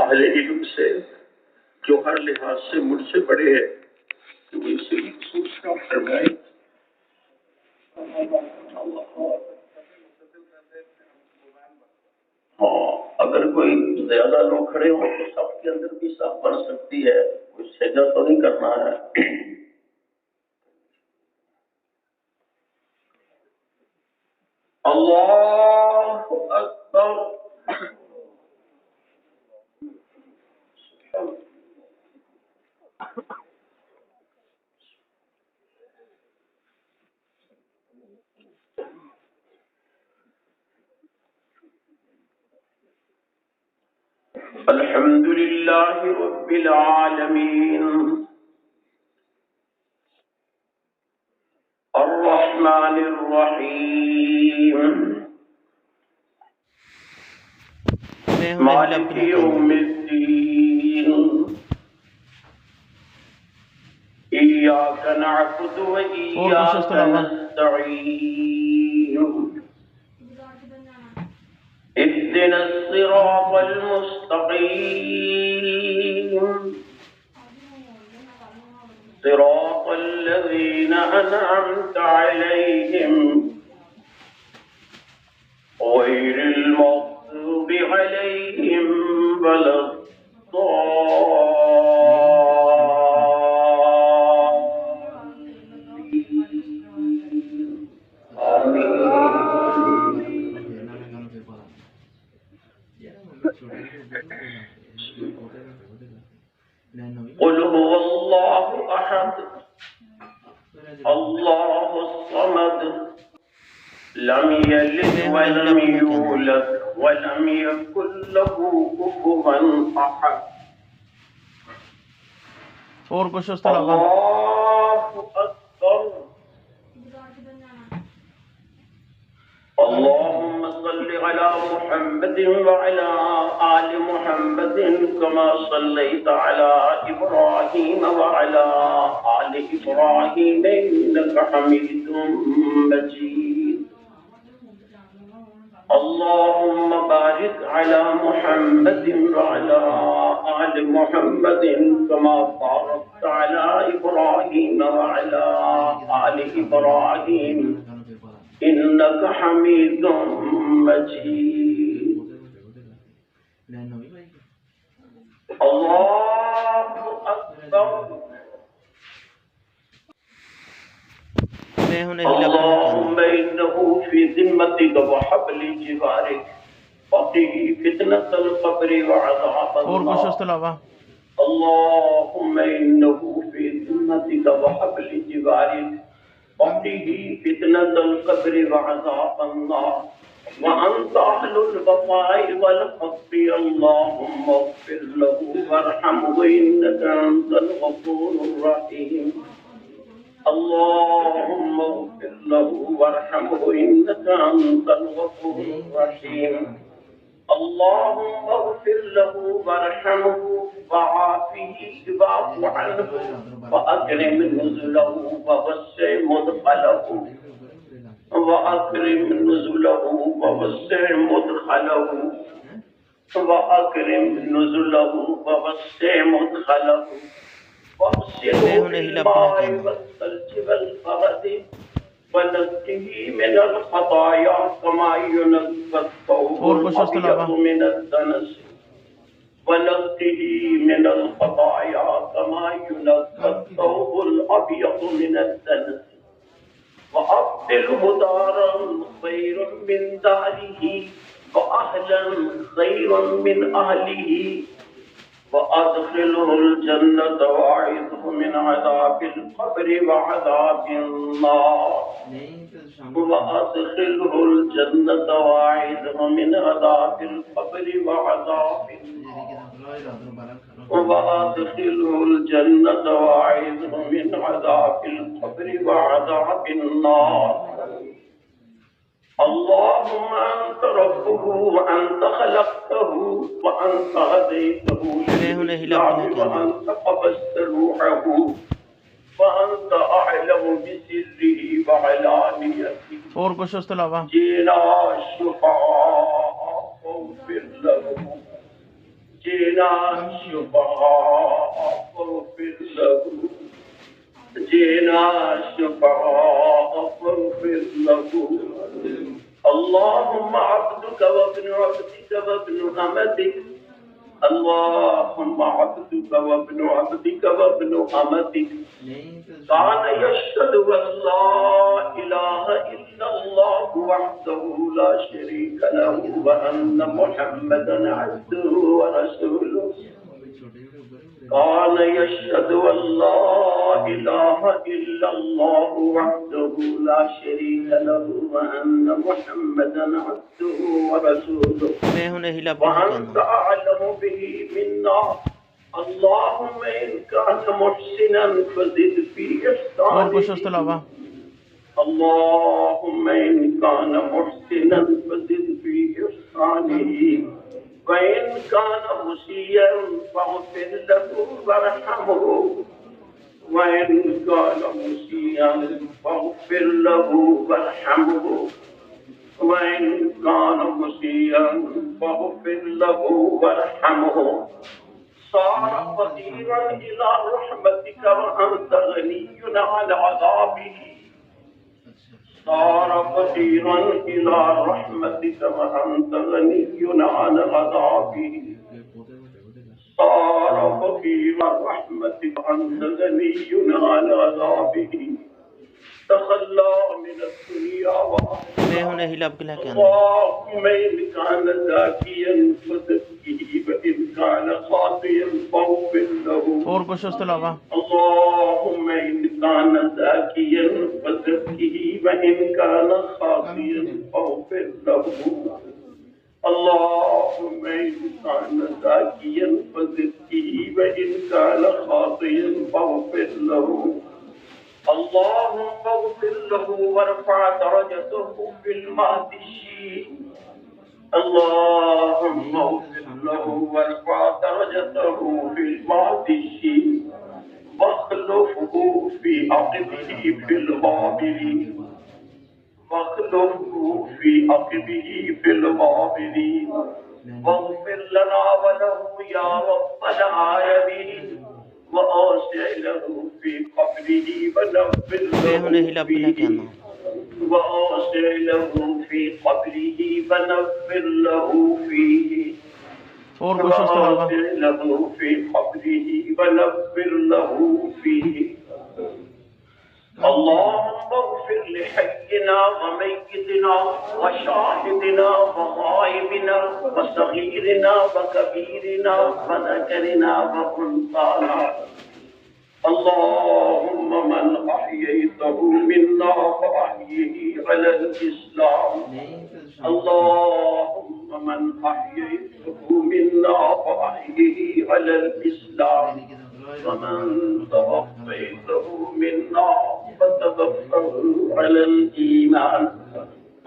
अहले इल्म से जो हर लिहाज से मुझसे बड़े हैं कि वो इसे सूचना फरमाए। हाँ, अगर कोई ज्यादा लोग खड़े हो तो सबके अंदर भी साफ बन सकती है, कोई सेजा तो नहीं करना है। अल्लाहु अकबर। अल्हम्दुलिल्लाहि रब्बिल आलमीन अर्रहमानिर रहीम मालिकि यौमिद्दीन इय्याका नअबुदु व इय्याका नस्तईन इहदिनस सिरातल मुस्तकीम सिरातल लज़ीना अनअमता अलैहिम गैरिल मग़्दूबि अलैहिम क़ुल हुवल्लाहु अहद अल्लाहुस समद लम यलिद व लम यूलद व लम यकुल लहू कुफुवन अहद। और कुछ उस तरह अल्लाहु अकबर। अल्लाहुम्मा सल्लि अला मुहम्मदिन व अला आलि मुहम्मदिन कमा सल्लैता अला इब्राहीम व अला आलि इब्राहीम इन्नका हमीदुम मजीद। अल्लाहुम्मा बारिक अला मुहम्मदिन व अला आलि मुहम्मदिन कमा बारकता अला इब्राहीम व अला आलि इब्राहीम इन्नका हमीदुम मजीद। अल्लाहु अकबर। अल्लाहुम्मा इन्नहु फी ज़िम्मतिका व हब्ली जिवारिक वक़िही फितनतल क़ब्रि व अज़ाबन और कुछ उस तरह अल्लाहुम्मा इन्नहु फी ज़िम्मतिका व हब्ली जिवारिक वक़िही फितनतल क़ब्रि व अज़ाबन व अंत अहलुल वफ़ाइ वल हक़्क़ि। अल्लाहुम्मा इग़फ़िर लहू वरहमहु इन्नका अंतल गफ़ूरुर रहीम। अल्लाहुम्मा इग़फ़िर लहू वरहमहु इन्नका अंतल गफ़ूरुर रहीम। अल्लाहुम्मा इग़फ़िर लहू वरहमहु वआफ़िही वाअफ़ु अन्हु व अक्रिम नुज़ुलहु व वस्सिअ मुदख़लहु वअक्रिम नुज़ुलहु व वस्सिअ मुदख़लहु वअक्रिम नुज़ुलहु व वस्सिअ मुदख़लहु वअग़सिलहु बिल-माइ वस्सल्जि वल-बरदि वनक़्क़िही मिनल ख़ताया कमा युनक़्क़ा अथ-थौबुल अब्यज़ु मिनद-दनस वनक़्क़िही मिनल ख़ताया कमा युनक़्क़ा अथ-थौबुल अब्यज़ु मिनद-दनस वअब्दिलहु दारन ख़ैरन मिन दारिही व अहलन ख़ैरन मिन अहलिही वअदख़िलहुल जन्नत वअइज़हु मिन अज़ाबिल क़ब्रि व अज़ाबिन नार वअदख़िलहुल जन्नत वअइज़हु मिन अज़ाबिल क़ब्रि व अज़ाबिन नार वअदख़िलहुल जन्नत वअइज़हु मिन अज़ाबिल क़ब्रि व अज़ाबिन नार। अल्लाहुम्मा अंत रब्बुहु व अंत खलक़तहु व अंत हदैतहु लिल-इस्लाम व अंत क़बज़्त रूहहु व अंत अअलमु बिसिर्रिही व अलानियतिही। और कुछ उस तरह जीना शुफ़ाअ फ़ग़फ़िर लहू جئنا شفعاء فاغفر له جئنا شفعاء فاغفر له اللهم عبدك وابن عبدك وابن أمتك اللهم عبدك وابن عبدك وابن أمتك كان يشهد أن لا إله إلا الله وحده لا شريك له وأن محمدا عبده ورسوله كان يشهد أن لا إله إلا الله وحده لا شريك له وأن محمدا عبده ورسوله وأنت أعلم به منا اللهم إن كان محسنا فزد في إحسانه اللهم إن كان محسنا فزد في إحسانه وإن كان مسيئا فاغفر له وارحمه وإن كان مسيئا فاغفر له وارحمه وإن كان مسيئا فاغفر له وارحمه صار فقيرا إلى رحمتك وأنت غني عن عذابه صار فقيرا إلى رحمتك وأنت غني عن عذابه صار فقيرا رحمتك وأنت غني عن عذابه تخلى من الدنيا وأهلها اللهم إن كان زاكيا فزكه وإن كان خاطئا فاغفر له اللهم إن كان زاكيا فزكه وإن كان خاطئا فاغفر له اللهم إن كان زاكيا فزكه وإن كان خاطئا فاغفر له اللهم اغفر له وارفع درجته في المهديين اللهم اغفر له وارفع درجته في المهديين واخلفه في عقبه في الغابرين واخلفه في عقبه في الغابرين واغفر لنا وله يا رب العالمين وأوسع له في قبره ونفر له فيه وأوسع له في قبره ونفر له فيه وأوسع له في قبره ونفر له فيه اللهم اغفر لحينا وميتنا وشاهدنا وغائبنا وصغيرنا وكبيرنا وذكرنا وأنثانا اللهم من أحييته منا فأحيه على الإسلام اللهم من أحييته منا فأحيه على الإسلام ومن توفيته منا فتوفه على الإيمان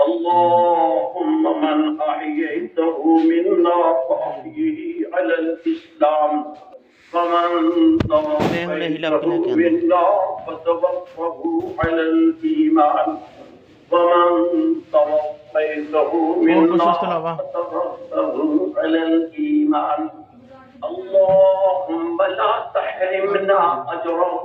اللهم من أحييته منا فأحيه على الإسلام ومن توفيته منا فتوفه على الإيمان ومن توفيته منا فتوفه على الإيمان اللهم لا تحرمنا أجره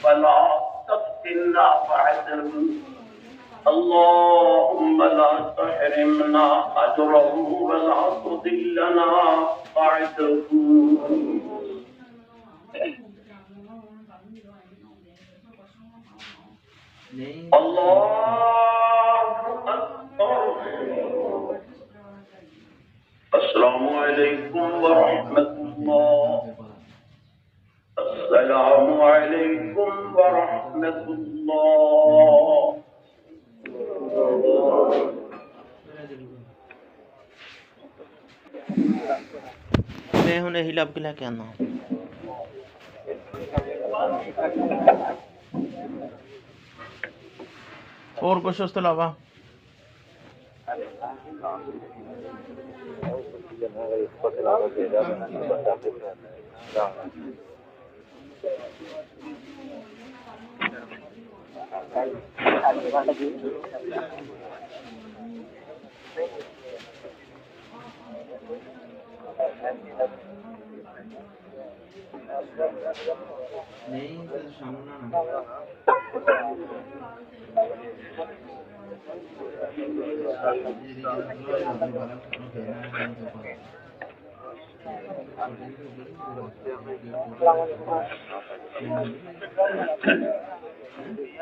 ولا تفتنا بعده اللهم لا تحرمنا أجره ولا تضلنا بعده الله أكبر السلام عليكم ورحمة الله السلام عليكم ورحمة الله मैं हुने हिलाब के लेके आना और कुछ उसके अलावा ਨਹੀਂ ਤੇ ਸ਼ਾਮ ਨੂੰ ਨਾ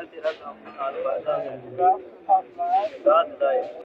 तेरा काम